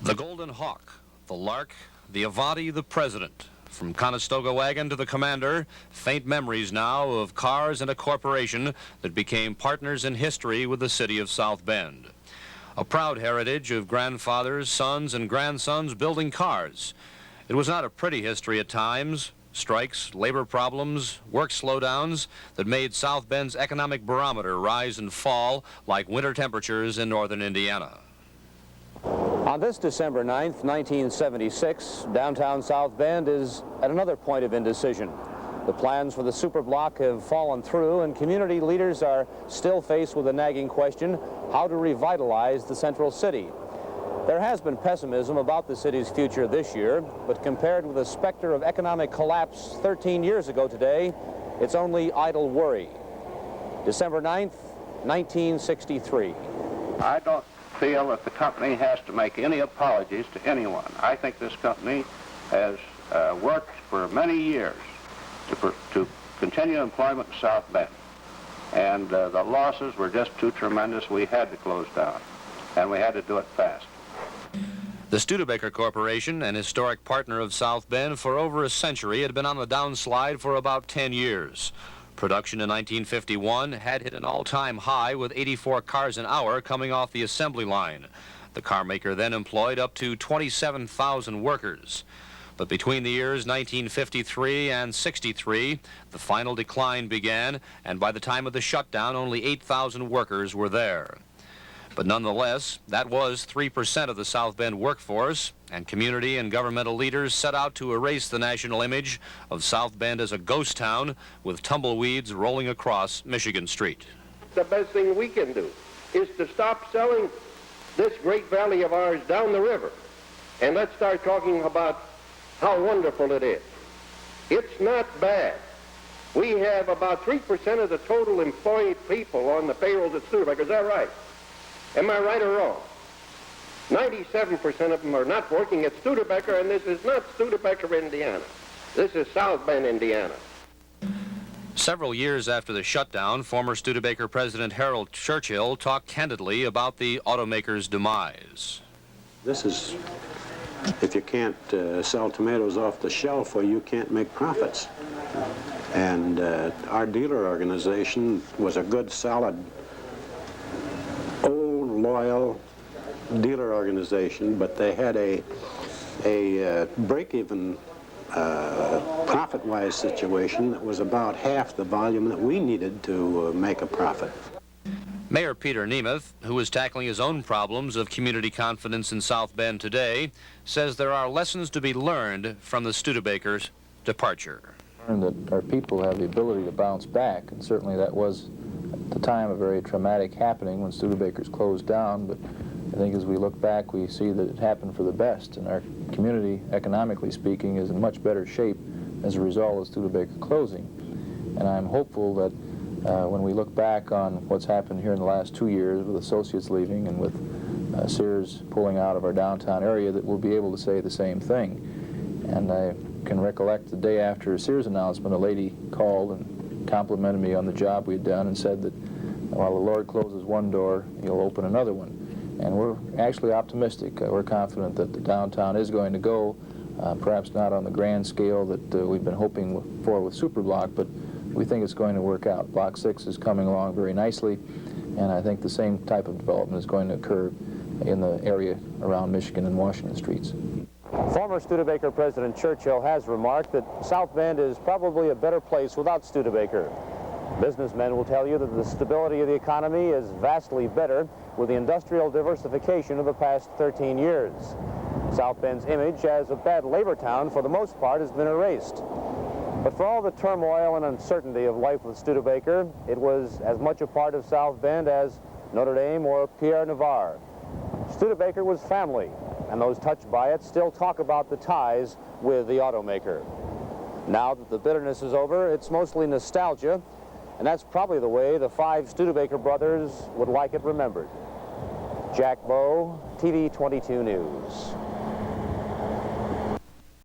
The Golden Hawk, the Lark, the Avanti, the President. From Conestoga wagon to the Commander, faint memories now of cars and a corporation that became partners in history with the city of South Bend. A proud heritage of grandfathers, sons, and grandsons building cars. It was not a pretty history at times. Strikes, labor problems, work slowdowns that made South Bend's economic barometer rise and fall like winter temperatures in northern Indiana. On this December 9th, 1976, downtown South Bend is at another point of indecision. The plans for the superblock have fallen through, and community leaders are still faced with a nagging question: how to revitalize the central city. There has been pessimism about the city's future this year, but compared with the specter of economic collapse 13 years ago today, it's only idle worry. December 9th, 1963. I don't feel that the company has to make any apologies to anyone. I think this company has worked for many years to continue employment in South Bend. And the losses were just too tremendous. We had to close down, and we had to do it fast. The Studebaker Corporation, an historic partner of South Bend for over a century, had been on the downslide for about 10 years. Production in 1951 had hit an all-time high with 84 cars an hour coming off the assembly line. The car maker then employed up to 27,000 workers. But between the years 1953 and 63, the final decline began, and by the time of the shutdown, only 8,000 workers were there. But nonetheless, that was 3% of the South Bend workforce, and community and governmental leaders set out to erase the national image of South Bend as a ghost town with tumbleweeds rolling across Michigan Street. The best thing we can do is to stop selling this great valley of ours down the river, and let's start talking about how wonderful it is. It's not bad. We have about 3% of the total employed people on the payrolls at Studebaker. Is that right? Am I right or wrong? 97% of them are not working at Studebaker, and this is not Studebaker, Indiana. This is South Bend, Indiana. Several years after the shutdown, former Studebaker President Harold Churchill talked candidly about the automaker's demise. This is, if you can't sell tomatoes off the shelf, or you can't make profits. And our dealer organization was a good, solid, old, loyal dealer organization, but they had a break-even profit-wise situation that was about half the volume that we needed to make a profit. Mayor Peter Nemeth, who is tackling his own problems of community confidence in South Bend today, says there are lessons to be learned from the Studebaker's departure. That our people have the ability to bounce back, and certainly that was at the time a very traumatic happening when Studebaker's closed down, but I think as we look back we see that it happened for the best, and our community, economically speaking, is in much better shape as a result of Studebaker closing. And I'm hopeful that when we look back on what's happened here in the last 2 years with associates leaving and with Sears pulling out of our downtown area, that we'll be able to say the same thing. And I can recollect the day after Sears' announcement, a lady called and complimented me on the job we had done and said that while the Lord closes one door, he'll open another one. And we're actually optimistic. We're confident that the downtown is going to go, perhaps not on the grand scale that we've been hoping for with Superblock, but we think it's going to work out. Block 6 is coming along very nicely, and I think the same type of development is going to occur in the area around Michigan and Washington streets. Former Studebaker President Churchill has remarked that South Bend is probably a better place without Studebaker. Businessmen will tell you that the stability of the economy is vastly better with the industrial diversification of the past 13 years. South Bend's image as a bad labor town, for the most part, has been erased. But for all the turmoil and uncertainty of life with Studebaker, it was as much a part of South Bend as Notre Dame or Pierre Navarre. Studebaker was family, and those touched by it still talk about the ties with the automaker. Now that the bitterness is over, it's mostly nostalgia, and that's probably the way the 5 Studebaker brothers would like it remembered. Jack Bowe, TV 22 News.